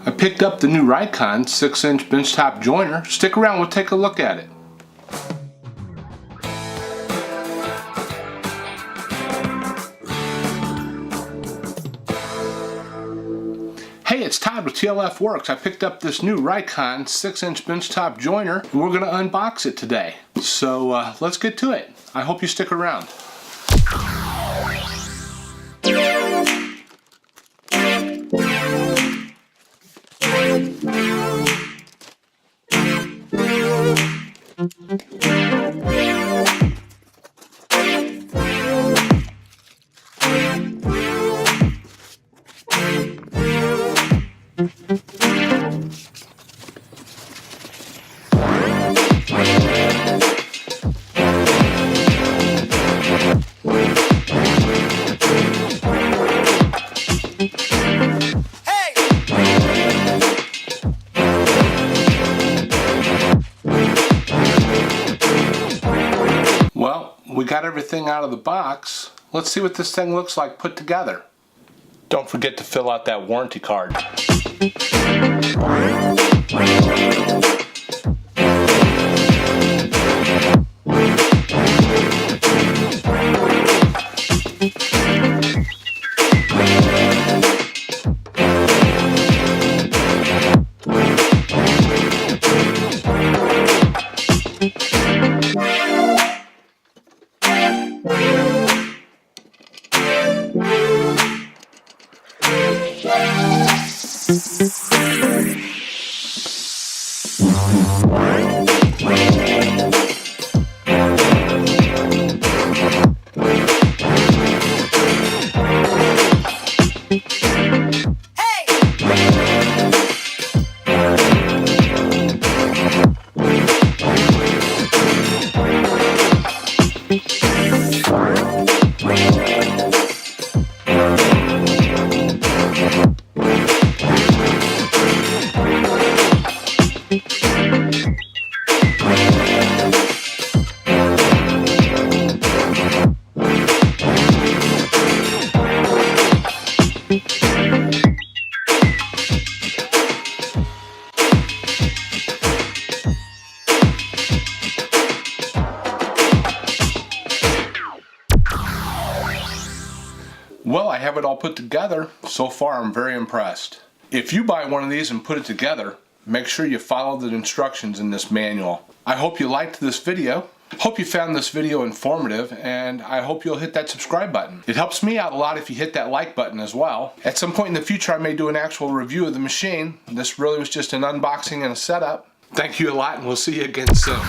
I picked up the new Rikon 6-inch benchtop joiner. Stick around, we'll take a look at it. Hey, it's Todd with TLF Works. I picked up this new Rikon 6-inch benchtop joiner and we're going to unbox it today. So let's get to it. I hope you stick around. Well, we got everything out of the box. Let's see what this thing looks like put together. Don't forget to fill out that warranty card. Well, I have it all put together. So far, I'm very impressed. If you buy one of these and put it together, make sure you follow the instructions in this manual. I hope you liked this video. Hope you found this video informative, and I hope you'll hit that subscribe button. It helps me out a lot if you hit that like button as well. At some point in the future, I may do an actual review of the machine. This really was just an unboxing and a setup. Thank you a lot, and we'll see you again soon.